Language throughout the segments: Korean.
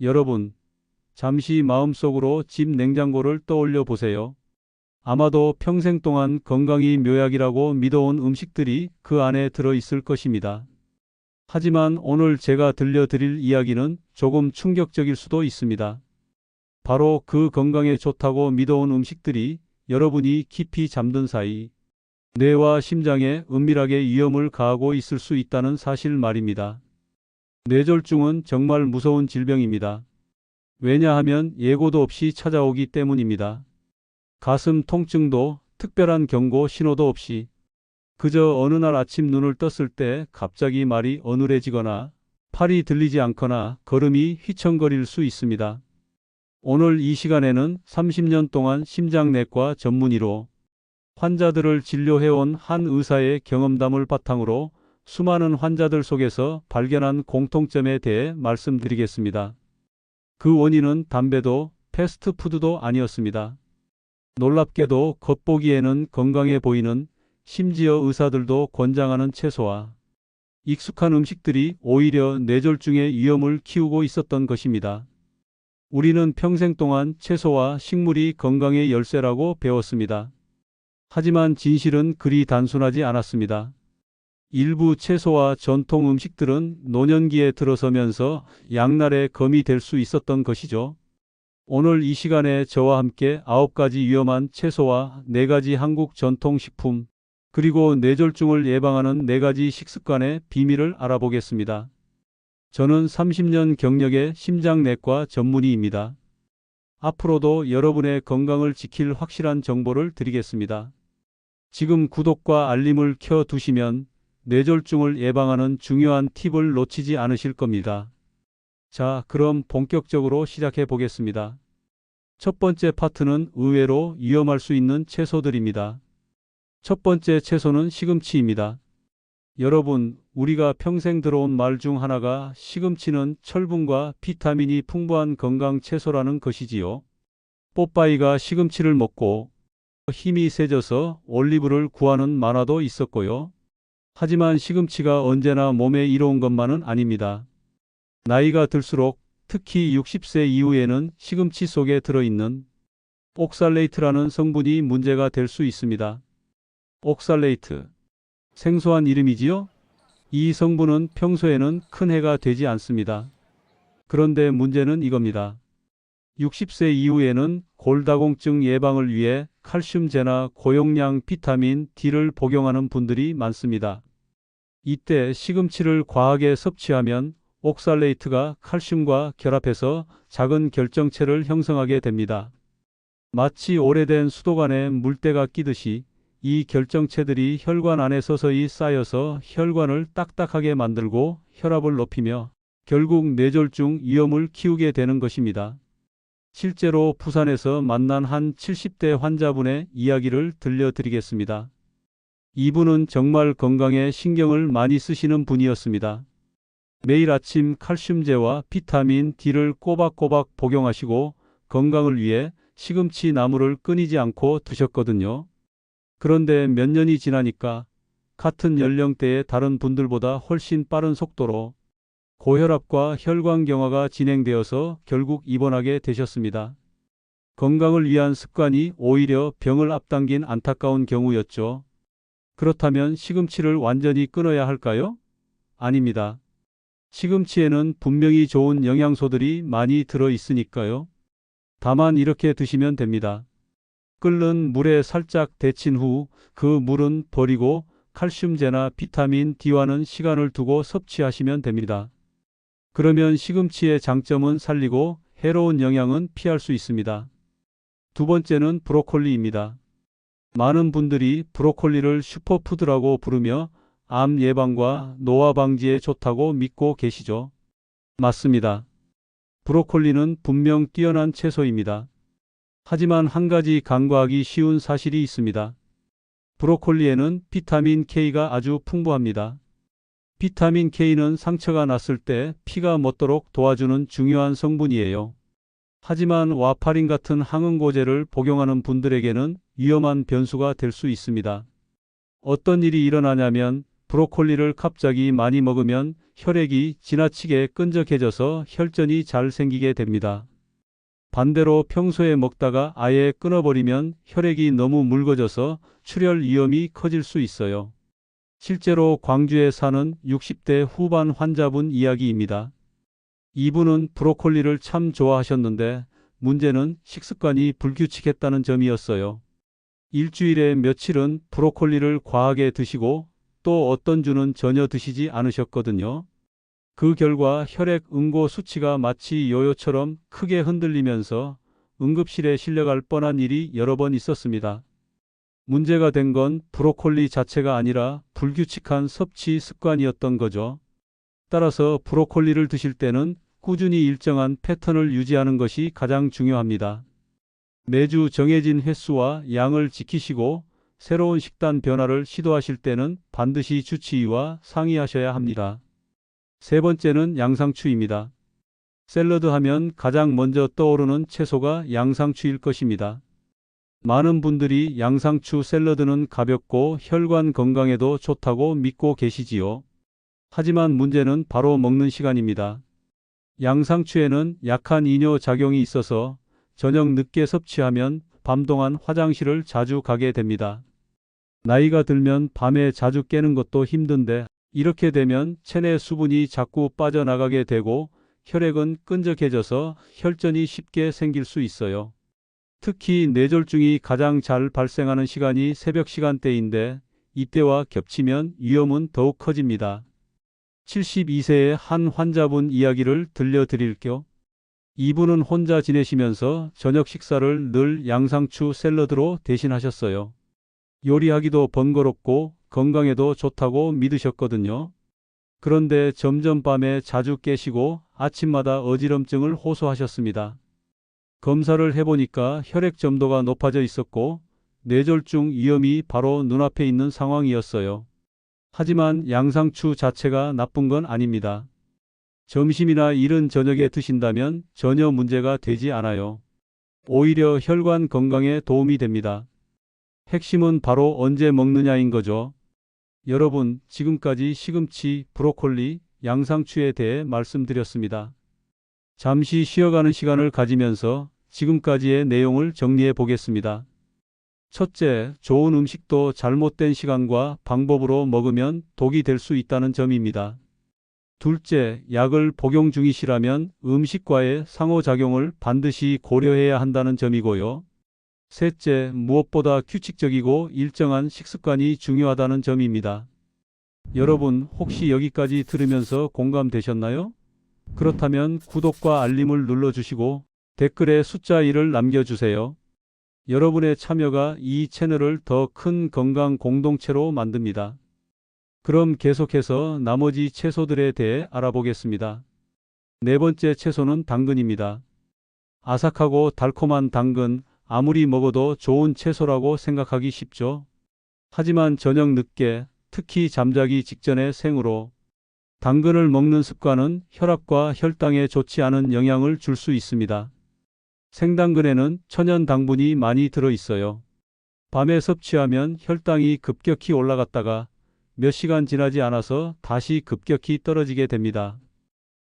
여러분, 잠시 마음속으로 집 냉장고를 떠올려 보세요. 아마도 평생 동안 건강이 묘약이라고 믿어온 음식들이 그 안에 들어 있을 것입니다. 하지만 오늘 제가 들려드릴 이야기는 조금 충격적일 수도 있습니다. 바로 그 건강에 좋다고 믿어온 음식들이 여러분이 깊이 잠든 사이 뇌와 심장에 은밀하게 위험을 가하고 있을 수 있다는 사실 말입니다. 뇌졸중은 정말 무서운 질병입니다. 왜냐하면 예고도 없이 찾아오기 때문입니다. 가슴 통증도 특별한 경고 신호도 없이 그저 어느 날 아침 눈을 떴을 때 갑자기 말이 어눌해지거나 팔이 들리지 않거나 걸음이 휘청거릴 수 있습니다. 오늘 이 시간에는 30년 동안 심장내과 전문의로 환자들을 진료해온 한 의사의 경험담을 바탕으로 수많은 환자들 속에서 발견한 공통점에 대해 말씀드리겠습니다. 그 원인은 담배도 패스트푸드도 아니었습니다. 놀랍게도 겉보기에는 건강해 보이는, 심지어 의사들도 권장하는 채소와 익숙한 음식들이 오히려 뇌졸중의 위험을 키우고 있었던 것입니다. 우리는 평생 동안 채소와 식물이 건강의 열쇠라고 배웠습니다. 하지만 진실은 그리 단순하지 않았습니다. 일부 채소와 전통 음식들은 노년기에 들어서면서 양날의 검이 될 수 있었던 것이죠. 오늘 이 시간에 저와 함께 9가지 위험한 채소와 4가지 한국 전통식품, 그리고 뇌졸중을 예방하는 4가지 식습관의 비밀을 알아보겠습니다. 저는 30년 경력의 심장내과 전문의입니다. 앞으로도 여러분의 건강을 지킬 확실한 정보를 드리겠습니다. 지금 구독과 알림을 켜 두시면 뇌졸중을 예방하는 중요한 팁을 놓치지 않으실 겁니다. 자, 그럼 본격적으로 시작해 보겠습니다. 첫 번째 파트는 의외로 위험할 수 있는 채소들입니다. 첫 번째 채소는 시금치입니다. 여러분, 우리가 평생 들어온 말 중 하나가 시금치는 철분과 비타민이 풍부한 건강 채소라는 것이지요. 뽀빠이가 시금치를 먹고 힘이 세져서 올리브를 구하는 만화도 있었고요. 하지만 시금치가 언제나 몸에 이로운 것만은 아닙니다. 나이가 들수록 특히 60세 이후에는 시금치 속에 들어있는 옥살레이트라는 성분이 문제가 될 수 있습니다. 옥살레이트. 생소한 이름이지요? 이 성분은 평소에는 큰 해가 되지 않습니다. 그런데 문제는 이겁니다. 60세 이후에는 골다공증 예방을 위해 칼슘제나 고용량 비타민 D를 복용하는 분들이 많습니다. 이때 시금치를 과하게 섭취하면 옥살레이트가 칼슘과 결합해서 작은 결정체를 형성하게 됩니다. 마치 오래된 수도관에 물때가 끼듯이 이 결정체들이 혈관 안에 서서히 쌓여서 혈관을 딱딱하게 만들고 혈압을 높이며 결국 뇌졸중 위험을 키우게 되는 것입니다. 실제로 부산에서 만난 한 70대 환자분의 이야기를 들려드리겠습니다. 이분은 정말 건강에 신경을 많이 쓰시는 분이었습니다. 매일 아침 칼슘제와 비타민 D를 꼬박꼬박 복용하시고 건강을 위해 시금치 나물을 끊이지 않고 드셨거든요. 그런데 몇 년이 지나니까 같은 연령대의 다른 분들보다 훨씬 빠른 속도로 고혈압과 혈관경화가 진행되어서 결국 입원하게 되셨습니다. 건강을 위한 습관이 오히려 병을 앞당긴 안타까운 경우였죠. 그렇다면 시금치를 완전히 끊어야 할까요? 아닙니다. 시금치에는 분명히 좋은 영양소들이 많이 들어 있으니까요. 다만 이렇게 드시면 됩니다. 끓는 물에 살짝 데친 후 그 물은 버리고 칼슘제나 비타민 D와는 시간을 두고 섭취하시면 됩니다. 그러면 시금치의 장점은 살리고 해로운 영양은 피할 수 있습니다. 두 번째는 브로콜리입니다. 많은 분들이 브로콜리를 슈퍼푸드라고 부르며 암 예방과 노화 방지에 좋다고 믿고 계시죠? 맞습니다. 브로콜리는 분명 뛰어난 채소입니다. 하지만 한 가지 간과하기 쉬운 사실이 있습니다. 브로콜리에는 비타민 K가 아주 풍부합니다. 비타민 K는 상처가 났을 때 피가 멎도록 도와주는 중요한 성분이에요. 하지만 와파린 같은 항응고제를 복용하는 분들에게는 위험한 변수가 될 수 있습니다. 어떤 일이 일어나냐면 브로콜리를 갑자기 많이 먹으면 혈액이 지나치게 끈적해져서 혈전이 잘 생기게 됩니다. 반대로 평소에 먹다가 아예 끊어버리면 혈액이 너무 묽어져서 출혈 위험이 커질 수 있어요. 실제로 광주에 사는 60대 후반 환자분 이야기입니다. 이분은 브로콜리를 참 좋아하셨는데 문제는 식습관이 불규칙했다는 점이었어요. 일주일에 며칠은 브로콜리를 과하게 드시고 또 어떤 주는 전혀 드시지 않으셨거든요. 그 결과 혈액 응고 수치가 마치 요요처럼 크게 흔들리면서 응급실에 실려갈 뻔한 일이 여러 번 있었습니다. 문제가 된 건 브로콜리 자체가 아니라 불규칙한 섭취 습관이었던 거죠. 따라서 브로콜리를 드실 때는 꾸준히 일정한 패턴을 유지하는 것이 가장 중요합니다. 매주 정해진 횟수와 양을 지키시고 새로운 식단 변화를 시도하실 때는 반드시 주치의와 상의하셔야 합니다. 세 번째는 양상추입니다. 샐러드 하면 가장 먼저 떠오르는 채소가 양상추일 것입니다. 많은 분들이 양상추 샐러드는 가볍고 혈관 건강에도 좋다고 믿고 계시지요. 하지만 문제는 바로 먹는 시간입니다. 양상추에는 약한 이뇨 작용이 있어서 저녁 늦게 섭취하면 밤 동안 화장실을 자주 가게 됩니다. 나이가 들면 밤에 자주 깨는 것도 힘든데 이렇게 되면 체내 수분이 자꾸 빠져나가게 되고 혈액은 끈적해져서 혈전이 쉽게 생길 수 있어요. 특히 뇌졸중이 가장 잘 발생하는 시간이 새벽 시간대인데 이때와 겹치면 위험은 더욱 커집니다. 72세의 한 환자분 이야기를 들려드릴게요. 이분은 혼자 지내시면서 저녁 식사를 늘 양상추 샐러드로 대신하셨어요. 요리하기도 번거롭고 건강에도 좋다고 믿으셨거든요. 그런데 점점 밤에 자주 깨시고 아침마다 어지럼증을 호소하셨습니다. 검사를 해보니까 혈액 점도가 높아져 있었고 뇌졸중 위험이 바로 눈앞에 있는 상황이었어요. 하지만 양상추 자체가 나쁜 건 아닙니다. 점심이나 이른 저녁에 드신다면 전혀 문제가 되지 않아요. 오히려 혈관 건강에 도움이 됩니다. 핵심은 바로 언제 먹느냐인 거죠. 여러분, 지금까지 시금치, 브로콜리, 양상추에 대해 말씀드렸습니다. 잠시 쉬어가는 시간을 가지면서 지금까지의 내용을 정리해 보겠습니다. 첫째, 좋은 음식도 잘못된 시간과 방법으로 먹으면 독이 될 수 있다는 점입니다. 둘째, 약을 복용 중이시라면 음식과의 상호작용을 반드시 고려해야 한다는 점이고요. 셋째, 무엇보다 규칙적이고 일정한 식습관이 중요하다는 점입니다. 여러분, 혹시 여기까지 들으면서 공감되셨나요? 그렇다면 구독과 알림을 눌러주시고 댓글에 숫자 1을 남겨주세요. 여러분의 참여가 이 채널을 더 큰 건강 공동체로 만듭니다. 그럼 계속해서 나머지 채소들에 대해 알아보겠습니다. 네 번째 채소는 당근입니다. 아삭하고 달콤한 당근, 아무리 먹어도 좋은 채소라고 생각하기 쉽죠. 하지만 저녁 늦게, 특히 잠자기 직전에 생으로 당근을 먹는 습관은 혈압과 혈당에 좋지 않은 영향을 줄 수 있습니다. 생당근에는 천연 당분이 많이 들어 있어요. 밤에 섭취하면 혈당이 급격히 올라갔다가 몇 시간 지나지 않아서 다시 급격히 떨어지게 됩니다.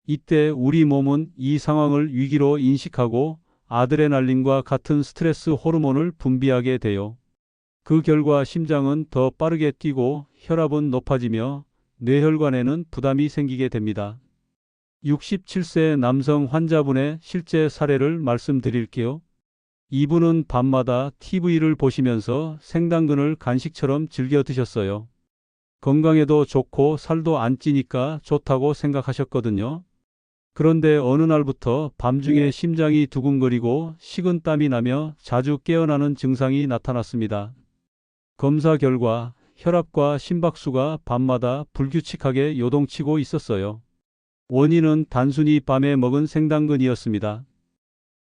이때 우리 몸은 이 상황을 위기로 인식하고 아드레날린과 같은 스트레스 호르몬을 분비하게 돼요. 그 결과 심장은 더 빠르게 뛰고 혈압은 높아지며 뇌혈관에는 부담이 생기게 됩니다. 67세 남성 환자분의 실제 사례를 말씀드릴게요. 이분은 밤마다 TV를 보시면서 생당근을 간식처럼 즐겨 드셨어요. 건강에도 좋고 살도 안 찌니까 좋다고 생각하셨거든요. 그런데 어느 날부터 밤중에 심장이 두근거리고 식은땀이 나며 자주 깨어나는 증상이 나타났습니다. 검사 결과 혈압과 심박수가 밤마다 불규칙하게 요동치고 있었어요. 원인은 단순히 밤에 먹은 생당근이었습니다.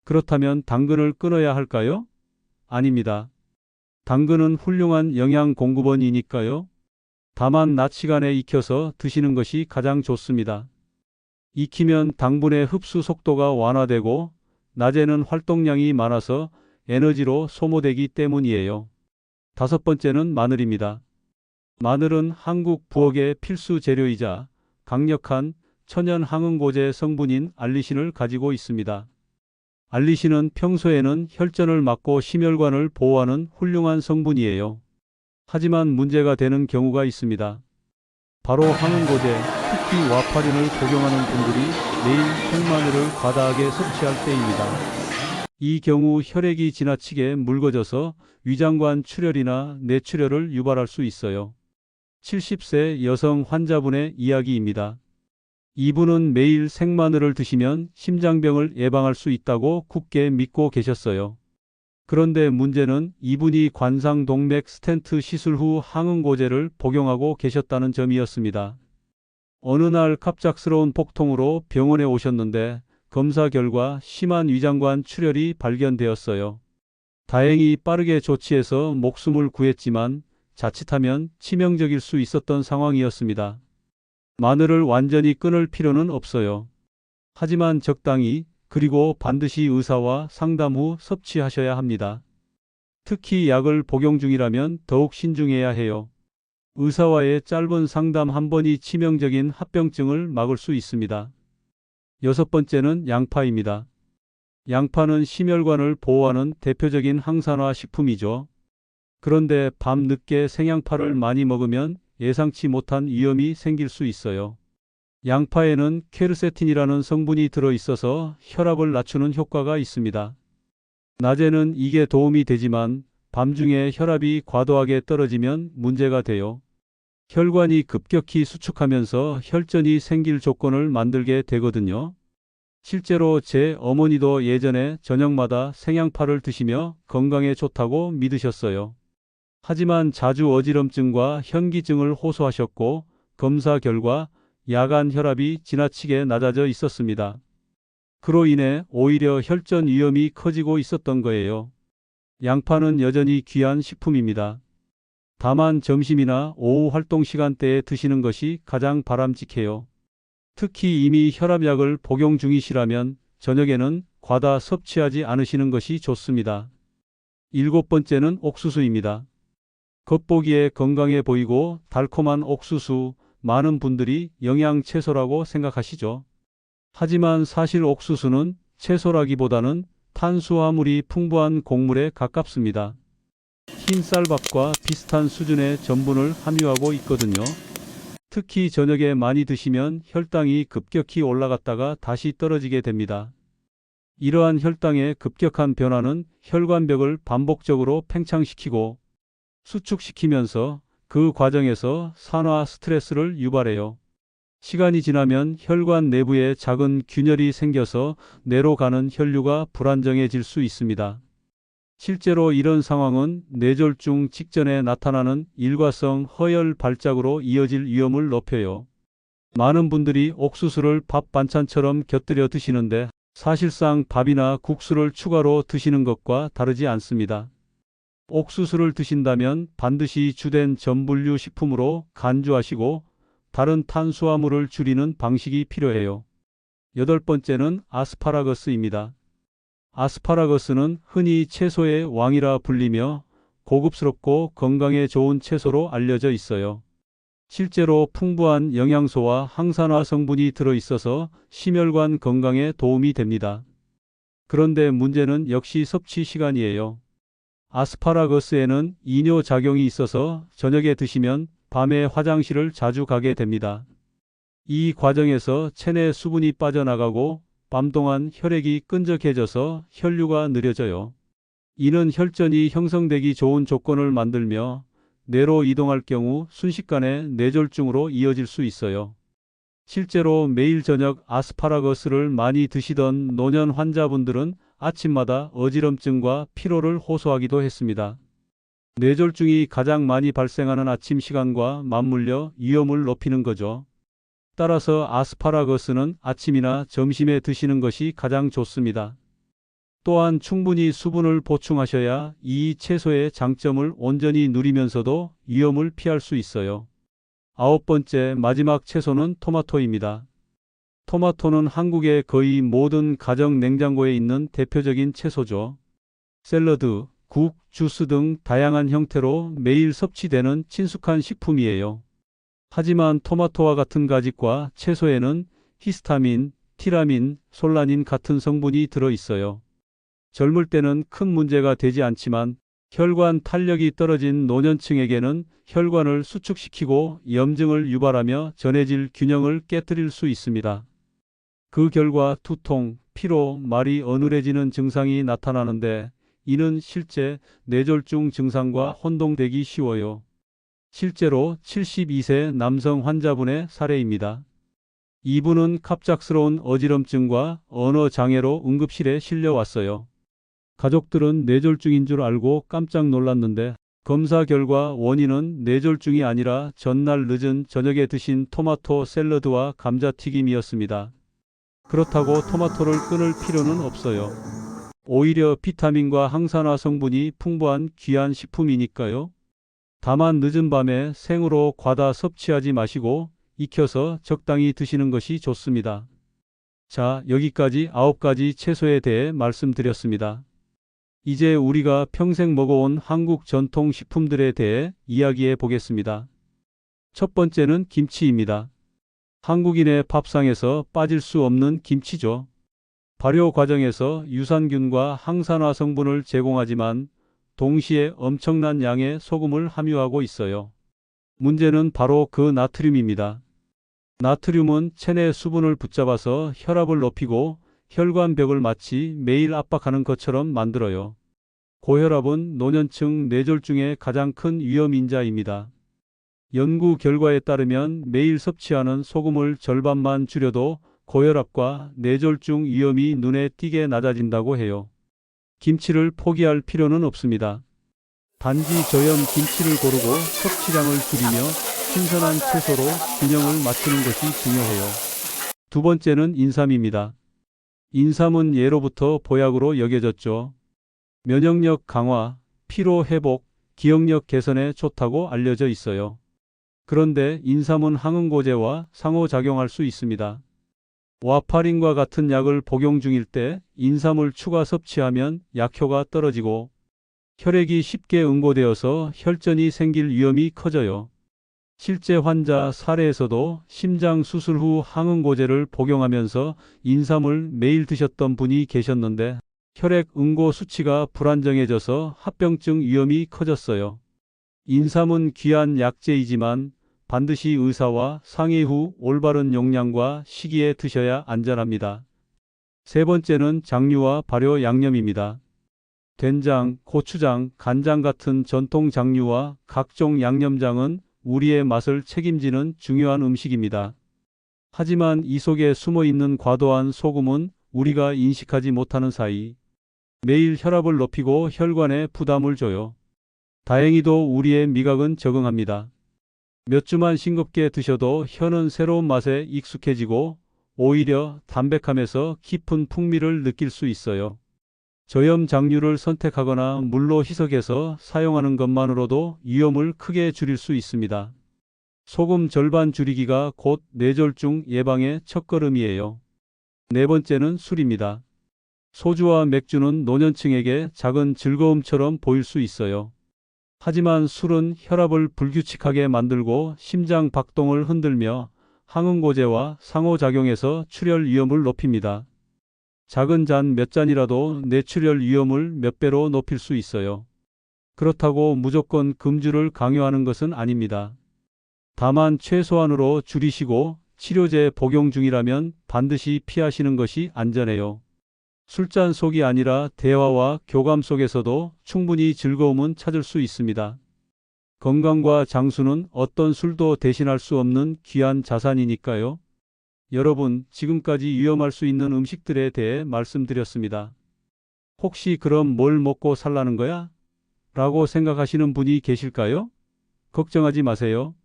그렇다면 당근을 끊어야 할까요? 아닙니다. 당근은 훌륭한 영양 공급원이니까요. 다만 낮 시간에 익혀서 드시는 것이 가장 좋습니다. 익히면 당분의 흡수 속도가 완화되고 낮에는 활동량이 많아서 에너지로 소모되기 때문이에요. 다섯 번째는 마늘입니다. 마늘은 한국 부엌의 필수 재료이자 강력한 천연 항응고제 성분인 알리신을 가지고 있습니다. 알리신은 평소에는 혈전을 막고 심혈관을 보호하는 훌륭한 성분이에요. 하지만 문제가 되는 경우가 있습니다. 바로 항응고제, 특히 와파린을 복용하는 분들이 매일 생마늘을 과다하게 섭취할 때입니다. 이 경우 혈액이 지나치게 묽어져서 위장관 출혈이나 뇌출혈을 유발할 수 있어요. 70세 여성 환자분의 이야기입니다. 이분은 매일 생마늘을 드시면 심장병을 예방할 수 있다고 굳게 믿고 계셨어요. 그런데 문제는 이분이 관상동맥 스텐트 시술 후 항응고제를 복용하고 계셨다는 점이었습니다. 어느 날 갑작스러운 복통으로 병원에 오셨는데 검사 결과 심한 위장관 출혈이 발견되었어요. 다행히 빠르게 조치해서 목숨을 구했지만 자칫하면 치명적일 수 있었던 상황이었습니다. 마늘을 완전히 끊을 필요는 없어요. 하지만 적당히, 그리고 반드시 의사와 상담 후 섭취하셔야 합니다. 특히 약을 복용 중이라면 더욱 신중해야 해요. 의사와의 짧은 상담 한 번이 치명적인 합병증을 막을 수 있습니다. 여섯 번째는 양파입니다. 양파는 심혈관을 보호하는 대표적인 항산화 식품이죠. 그런데 밤 늦게 생양파를 많이 먹으면 예상치 못한 위험이 생길 수 있어요. 양파에는 퀘르세틴이라는 성분이 들어있어서 혈압을 낮추는 효과가 있습니다. 낮에는 이게 도움이 되지만 밤중에 혈압이 과도하게 떨어지면 문제가 돼요. 혈관이 급격히 수축하면서 혈전이 생길 조건을 만들게 되거든요. 실제로 제 어머니도 예전에 저녁마다 생양파를 드시며 건강에 좋다고 믿으셨어요. 하지만 자주 어지럼증과 현기증을 호소하셨고 검사 결과 야간 혈압이 지나치게 낮아져 있었습니다. 그로 인해 오히려 혈전 위험이 커지고 있었던 거예요. 양파는 여전히 귀한 식품입니다. 다만 점심이나 오후 활동 시간대에 드시는 것이 가장 바람직해요. 특히 이미 혈압약을 복용 중이시라면 저녁에는 과다 섭취하지 않으시는 것이 좋습니다. 일곱 번째는 옥수수입니다. 겉보기에 건강해 보이고 달콤한 옥수수, 많은 분들이 영양채소라고 생각하시죠. 하지만 사실 옥수수는 채소라기보다는 탄수화물이 풍부한 곡물에 가깝습니다. 흰 쌀밥과 비슷한 수준의 전분을 함유하고 있거든요. 특히 저녁에 많이 드시면 혈당이 급격히 올라갔다가 다시 떨어지게 됩니다. 이러한 혈당의 급격한 변화는 혈관벽을 반복적으로 팽창시키고 수축시키면서 그 과정에서 산화 스트레스를 유발해요. 시간이 지나면 혈관 내부에 작은 균열이 생겨서 뇌로 가는 혈류가 불안정해질 수 있습니다. 실제로 이런 상황은 뇌졸중 직전에 나타나는 일과성 허혈 발작으로 이어질 위험을 높여요. 많은 분들이 옥수수를 밥 반찬처럼 곁들여 드시는데 사실상 밥이나 국수를 추가로 드시는 것과 다르지 않습니다. 옥수수를 드신다면 반드시 주된 전분류 식품으로 간주하시고 다른 탄수화물을 줄이는 방식이 필요해요. 여덟 번째는 아스파라거스입니다. 아스파라거스는 흔히 채소의 왕이라 불리며 고급스럽고 건강에 좋은 채소로 알려져 있어요. 실제로 풍부한 영양소와 항산화 성분이 들어있어서 심혈관 건강에 도움이 됩니다. 그런데 문제는 역시 섭취 시간이에요. 아스파라거스에는 이뇨작용이 있어서 저녁에 드시면 밤에 화장실을 자주 가게 됩니다. 이 과정에서 체내 수분이 빠져나가고 밤 동안 혈액이 끈적해져서 혈류가 느려져요. 이는 혈전이 형성되기 좋은 조건을 만들며 뇌로 이동할 경우 순식간에 뇌졸중으로 이어질 수 있어요. 실제로 매일 저녁 아스파라거스를 많이 드시던 노년 환자분들은 아침마다 어지럼증과 피로를 호소하기도 했습니다. 뇌졸중이 가장 많이 발생하는 아침 시간과 맞물려 위험을 높이는 거죠. 따라서 아스파라거스는 아침이나 점심에 드시는 것이 가장 좋습니다. 또한 충분히 수분을 보충하셔야 이 채소의 장점을 온전히 누리면서도 위험을 피할 수 있어요. 아홉 번째 마지막 채소는 토마토입니다. 토마토는 한국의 거의 모든 가정 냉장고에 있는 대표적인 채소죠. 샐러드, 국, 주스 등 다양한 형태로 매일 섭취되는 친숙한 식품이에요. 하지만 토마토와 같은 가짓과 채소에는 히스타민, 티라민, 솔라닌 같은 성분이 들어 있어요. 젊을 때는 큰 문제가 되지 않지만 혈관 탄력이 떨어진 노년층에게는 혈관을 수축시키고 염증을 유발하며 전해질 균형을 깨뜨릴 수 있습니다. 그 결과 두통, 피로, 말이 어눌해지는 증상이 나타나는데 이는 실제 뇌졸중 증상과 혼동되기 쉬워요. 실제로 72세 남성 환자분의 사례입니다. 이분은 갑작스러운 어지럼증과 언어 장애로 응급실에 실려왔어요. 가족들은 뇌졸중인 줄 알고 깜짝 놀랐는데 검사 결과 원인은 뇌졸중이 아니라 전날 늦은 저녁에 드신 토마토 샐러드와 감자튀김이었습니다. 그렇다고 토마토를 끊을 필요는 없어요. 오히려 비타민과 항산화 성분이 풍부한 귀한 식품이니까요. 다만 늦은 밤에 생으로 과다 섭취하지 마시고 익혀서 적당히 드시는 것이 좋습니다. 자, 여기까지 9가지 채소에 대해 말씀드렸습니다. 이제 우리가 평생 먹어온 한국 전통 식품들에 대해 이야기해 보겠습니다. 첫 번째는 김치입니다. 한국인의 밥상에서 빠질 수 없는 김치죠. 발효 과정에서 유산균과 항산화 성분을 제공하지만 동시에 엄청난 양의 소금을 함유하고 있어요. 문제는 바로 그 나트륨입니다. 나트륨은 체내 수분을 붙잡아서 혈압을 높이고 혈관벽을 마치 매일 압박하는 것처럼 만들어요. 고혈압은 노년층 뇌졸중의 가장 큰 위험인자입니다. 연구 결과에 따르면 매일 섭취하는 소금을 절반만 줄여도 고혈압과 뇌졸중 위험이 눈에 띄게 낮아진다고 해요. 김치를 포기할 필요는 없습니다. 단지 저염 김치를 고르고 섭취량을 줄이며 신선한 채소로 균형을 맞추는 것이 중요해요. 두 번째는 인삼입니다. 인삼은 예로부터 보약으로 여겨졌죠. 면역력 강화, 피로 회복, 기억력 개선에 좋다고 알려져 있어요. 그런데 인삼은 항응고제와 상호작용할 수 있습니다. 와파린과 같은 약을 복용 중일 때 인삼을 추가 섭취하면 약효가 떨어지고 혈액이 쉽게 응고되어서 혈전이 생길 위험이 커져요. 실제 환자 사례에서도 심장 수술 후 항응고제를 복용하면서 인삼을 매일 드셨던 분이 계셨는데 혈액 응고 수치가 불안정해져서 합병증 위험이 커졌어요. 인삼은 귀한 약재이지만 반드시 의사와 상의 후 올바른 용량과 시기에 드셔야 안전합니다. 세 번째는 장류와 발효 양념입니다. 된장, 고추장, 간장 같은 전통 장류와 각종 양념장은 우리의 맛을 책임지는 중요한 음식입니다. 하지만 이 속에 숨어 있는 과도한 소금은 우리가 인식하지 못하는 사이 매일 혈압을 높이고 혈관에 부담을 줘요. 다행히도 우리의 미각은 적응합니다. 몇 주만 싱겁게 드셔도 혀는 새로운 맛에 익숙해지고 오히려 담백함에서 깊은 풍미를 느낄 수 있어요. 저염 장류를 선택하거나 물로 희석해서 사용하는 것만으로도 위험을 크게 줄일 수 있습니다. 소금 절반 줄이기가 곧 뇌졸중 예방의 첫걸음이에요. 네 번째는 술입니다. 소주와 맥주는 노년층에게 작은 즐거움처럼 보일 수 있어요. 하지만 술은 혈압을 불규칙하게 만들고 심장 박동을 흔들며 항응고제와 상호작용해서 출혈 위험을 높입니다. 작은 잔 몇 잔이라도 뇌출혈 위험을 몇 배로 높일 수 있어요. 그렇다고 무조건 금주를 강요하는 것은 아닙니다. 다만 최소한으로 줄이시고 치료제 복용 중이라면 반드시 피하시는 것이 안전해요. 술잔 속이 아니라 대화와 교감 속에서도 충분히 즐거움은 찾을 수 있습니다. 건강과 장수는 어떤 술도 대신할 수 없는 귀한 자산이니까요. 여러분, 지금까지 위험할 수 있는 음식들에 대해 말씀드렸습니다. 혹시 그럼 뭘 먹고 살라는 거야? 라고 생각하시는 분이 계실까요? 걱정하지 마세요.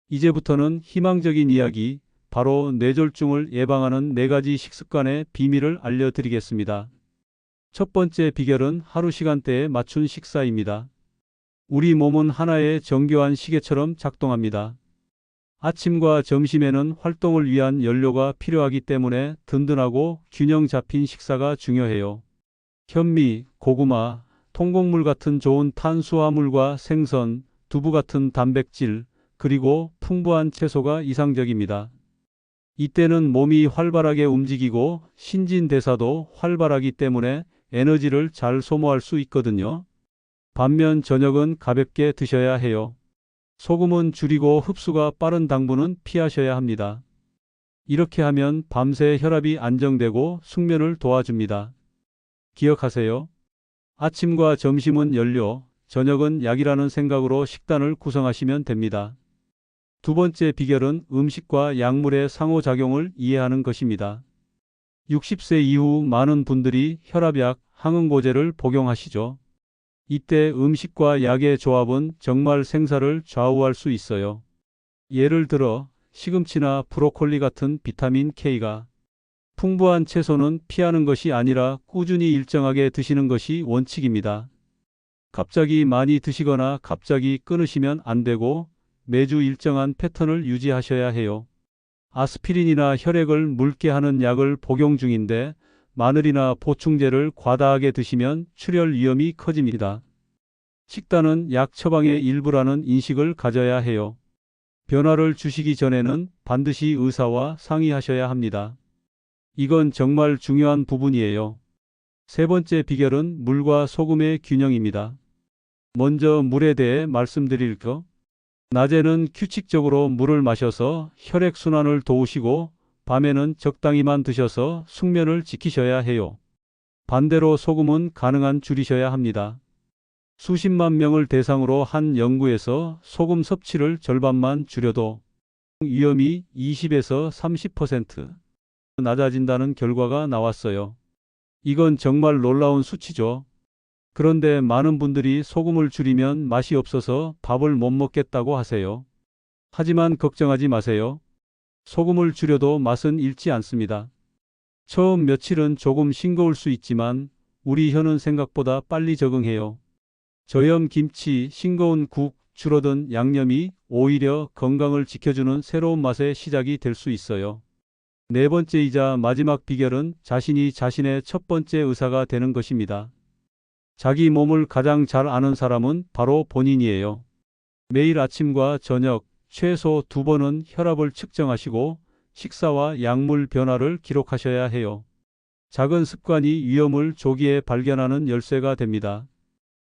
이제부터는 희망적인 이야기, 바로 뇌졸중을 예방하는 4가지 식습관의 비밀을 알려드리겠습니다. 첫 번째 비결은 하루 시간대에 맞춘 식사입니다. 우리 몸은 하나의 정교한 시계처럼 작동합니다. 아침과 점심에는 활동을 위한 연료가 필요하기 때문에 든든하고 균형 잡힌 식사가 중요해요. 현미, 고구마, 통곡물 같은 좋은 탄수화물과 생선, 두부 같은 단백질, 그리고 풍부한 채소가 이상적입니다. 이때는 몸이 활발하게 움직이고 신진대사도 활발하기 때문에 에너지를 잘 소모할 수 있거든요. 반면 저녁은 가볍게 드셔야 해요. 소금은 줄이고 흡수가 빠른 당분은 피하셔야 합니다. 이렇게 하면 밤새 혈압이 안정되고 숙면을 도와줍니다. 기억하세요. 아침과 점심은 연료, 저녁은 약이라는 생각으로 식단을 구성하시면 됩니다. 두 번째 비결은 음식과 약물의 상호작용을 이해하는 것입니다. 60세 이후 많은 분들이 혈압약, 항응고제를 복용하시죠. 이때 음식과 약의 조합은 정말 생사를 좌우할 수 있어요. 예를 들어 시금치나 브로콜리 같은 비타민 K가 풍부한 채소는 피하는 것이 아니라 꾸준히 일정하게 드시는 것이 원칙입니다. 갑자기 많이 드시거나 갑자기 끊으시면 안 되고 매주 일정한 패턴을 유지하셔야 해요. 아스피린이나 혈액을 묽게 하는 약을 복용 중인데 마늘이나 보충제를 과다하게 드시면 출혈 위험이 커집니다. 식단은 약 처방의 일부라는 인식을 가져야 해요. 변화를 주시기 전에는 반드시 의사와 상의하셔야 합니다. 이건 정말 중요한 부분이에요. 세 번째 비결은 물과 소금의 균형입니다. 먼저 물에 대해 말씀드릴게요. 낮에는 규칙적으로 물을 마셔서 혈액순환을 도우시고 밤에는 적당히만 드셔서 숙면을 지키셔야 해요. 반대로 소금은 가능한 줄이셔야 합니다. 수십만 명을 대상으로 한 연구에서 소금 섭취를 절반만 줄여도 위험이 20에서 30% 낮아진다는 결과가 나왔어요. 이건 정말 놀라운 수치죠. 그런데 많은 분들이 소금을 줄이면 맛이 없어서 밥을 못 먹겠다고 하세요. 하지만 걱정하지 마세요. 소금을 줄여도 맛은 잃지 않습니다. 처음 며칠은 조금 싱거울 수 있지만 우리 혀는 생각보다 빨리 적응해요. 저염 김치, 싱거운 국, 줄어든 양념이 오히려 건강을 지켜주는 새로운 맛의 시작이 될 수 있어요. 네 번째이자 마지막 비결은 자신이 자신의 첫 번째 의사가 되는 것입니다. 자기 몸을 가장 잘 아는 사람은 바로 본인이에요. 매일 아침과 저녁 최소 2번은 혈압을 측정하시고 식사와 약물 변화를 기록하셔야 해요. 작은 습관이 위험을 조기에 발견하는 열쇠가 됩니다.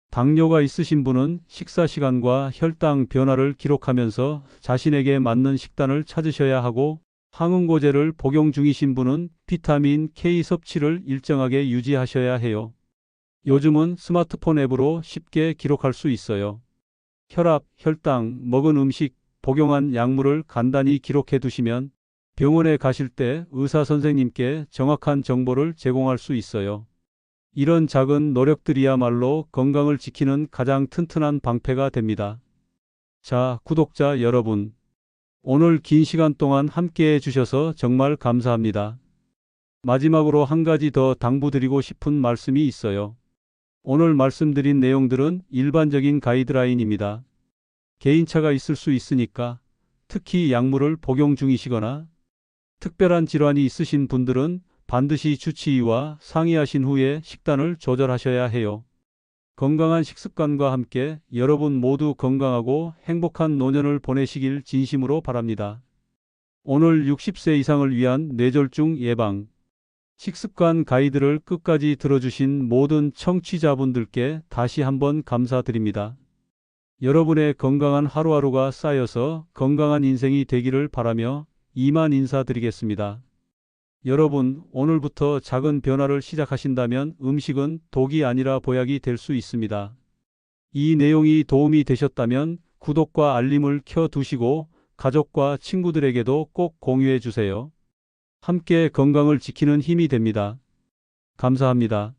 당뇨가 있으신 분은 식사 시간과 혈당 변화를 기록하면서 자신에게 맞는 식단을 찾으셔야 하고 항응고제를 복용 중이신 분은 비타민 K 섭취를 일정하게 유지하셔야 해요. 요즘은 스마트폰 앱으로 쉽게 기록할 수 있어요. 혈압, 혈당, 먹은 음식, 복용한 약물을 간단히 기록해 두시면 병원에 가실 때 의사 선생님께 정확한 정보를 제공할 수 있어요. 이런 작은 노력들이야말로 건강을 지키는 가장 튼튼한 방패가 됩니다. 자, 구독자 여러분. 오늘 긴 시간 동안 함께 해주셔서 정말 감사합니다. 마지막으로 한 가지 더 당부드리고 싶은 말씀이 있어요. 오늘 말씀드린 내용들은 일반적인 가이드라인입니다. 개인차가 있을 수 있으니까 특히 약물을 복용 중이시거나 특별한 질환이 있으신 분들은 반드시 주치의와 상의하신 후에 식단을 조절하셔야 해요. 건강한 식습관과 함께 여러분 모두 건강하고 행복한 노년을 보내시길 진심으로 바랍니다. 오늘 60세 이상을 위한 뇌졸중 예방 식습관 가이드를 끝까지 들어주신 모든 청취자분들께 다시 한번 감사드립니다. 여러분의 건강한 하루하루가 쌓여서 건강한 인생이 되기를 바라며 이만 인사드리겠습니다. 여러분, 오늘부터 작은 변화를 시작하신다면 음식은 독이 아니라 보약이 될 수 있습니다. 이 내용이 도움이 되셨다면 구독과 알림을 켜두시고 가족과 친구들에게도 꼭 공유해 주세요. 함께 건강을 지키는 힘이 됩니다. 감사합니다.